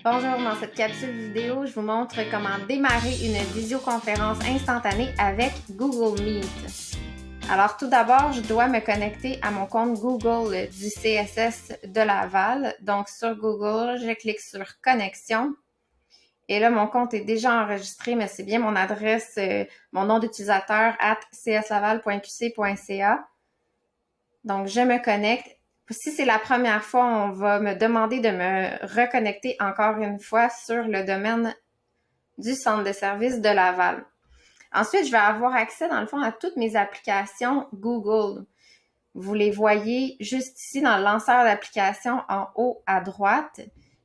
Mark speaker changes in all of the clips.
Speaker 1: Bonjour, dans cette capsule vidéo, je vous montre comment démarrer une visioconférence instantanée avec Google Meet. Alors tout d'abord, je dois me connecter à mon compte Google du CSS de Laval. Donc sur Google, je clique sur Connexion. Et là, mon compte est déjà enregistré, mais c'est bien mon adresse, mon nom d'utilisateur @cslaval.qc.ca. Donc je me connecte. Si c'est la première fois, on va me demander de me reconnecter encore une fois sur le domaine du centre de services de Laval. Ensuite, je vais avoir accès, dans le fond, à toutes mes applications Google. Vous les voyez juste ici dans le lanceur d'applications en haut à droite.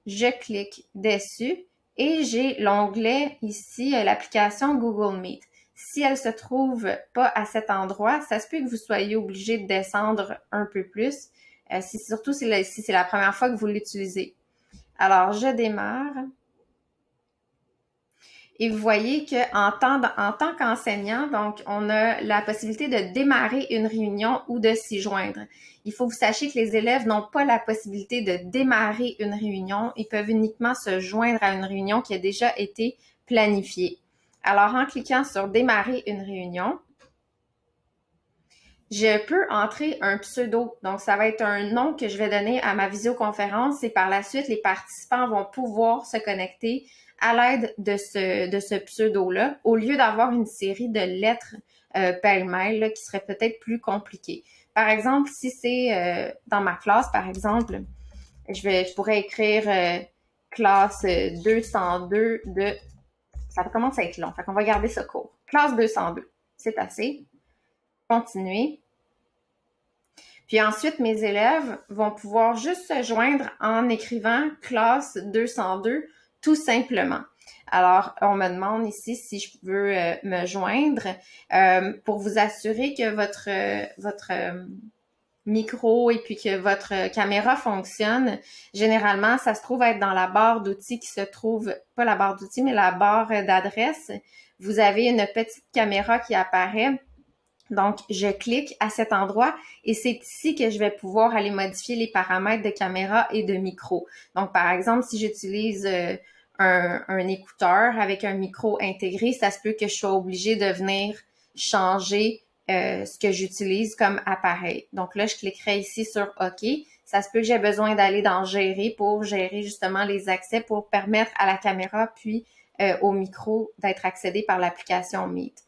Speaker 1: Je clique dessus et j'ai l'onglet ici, l'application Google Meet. Si elle se trouve pas à cet endroit, ça se peut que vous soyez obligé de descendre un peu plus, surtout si c'est la première fois que vous l'utilisez. Alors, je démarre. Et vous voyez qu'en tant qu'enseignant, donc, on a la possibilité de démarrer une réunion ou de s'y joindre. Il faut que vous sachiez que les élèves n'ont pas la possibilité de démarrer une réunion. Ils peuvent uniquement se joindre à une réunion qui a déjà été planifiée. Alors, en cliquant sur « Démarrer une réunion », je peux entrer un pseudo. Donc, ça va être un nom que je vais donner à ma visioconférence et par la suite, les participants vont pouvoir se connecter à l'aide de ce pseudo-là, au lieu d'avoir une série de lettres pêle-mêle qui serait peut-être plus compliquée. Par exemple, si c'est dans ma classe, par exemple, je pourrais écrire classe 202 de... Ça commence à être long, fait qu'on va garder ce cours. Classe 202, c'est assez. Continuer. Puis ensuite, mes élèves vont pouvoir juste se joindre en écrivant classe 202 tout simplement. Alors, on me demande ici si je veux me joindre pour vous assurer que votre micro et puis que votre caméra fonctionne. Généralement, ça se trouve être dans la barre d'outils qui se trouve, pas la barre d'outils, mais la barre d'adresse. Vous avez une petite caméra qui apparaît. Donc, je clique à cet endroit et c'est ici que je vais pouvoir aller modifier les paramètres de caméra et de micro. Donc, par exemple, si j'utilise un écouteur avec un micro intégré, ça se peut que je sois obligée de venir changer ce que j'utilise comme appareil. Donc là, je cliquerai ici sur OK. Ça se peut que j'ai besoin d'aller dans Gérer pour gérer justement les accès pour permettre à la caméra puis au micro d'être accédé par l'application Meet.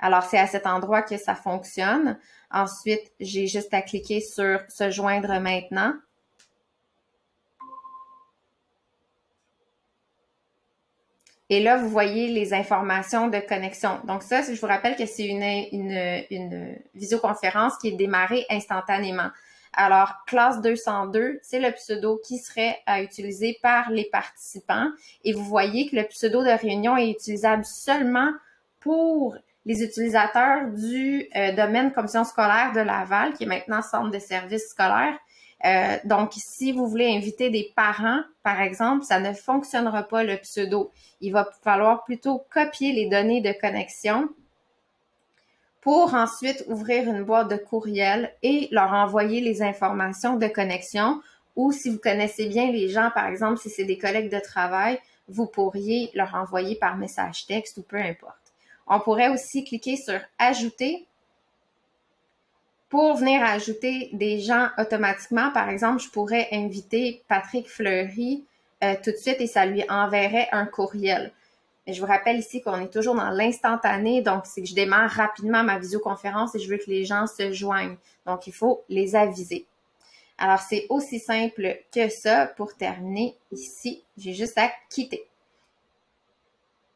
Speaker 1: Alors, c'est à cet endroit que ça fonctionne. Ensuite, j'ai juste à cliquer sur « Se joindre maintenant ». Et là, vous voyez les informations de connexion. Donc ça, je vous rappelle que c'est une visioconférence qui est démarrée instantanément. Alors, classe 202, c'est le pseudo qui serait à utiliser par les participants. Et vous voyez que le pseudo de réunion est utilisable seulement pour les utilisateurs du domaine commission scolaire de Laval, qui est maintenant centre de services scolaires. Donc, si vous voulez inviter des parents, par exemple, ça ne fonctionnera pas le pseudo. Il va falloir plutôt copier les données de connexion pour ensuite ouvrir une boîte de courriel et leur envoyer les informations de connexion. Ou si vous connaissez bien les gens, par exemple, si c'est des collègues de travail, vous pourriez leur envoyer par message texte ou peu importe. On pourrait aussi cliquer sur « Ajouter » pour venir ajouter des gens automatiquement. Par exemple, je pourrais inviter Patrick Fleury tout de suite et ça lui enverrait un courriel. Mais je vous rappelle ici qu'on est toujours dans l'instantané, donc c'est que je démarre rapidement ma visioconférence et je veux que les gens se joignent. Donc, il faut les aviser. Alors, c'est aussi simple que ça. Pour terminer ici, j'ai juste à quitter.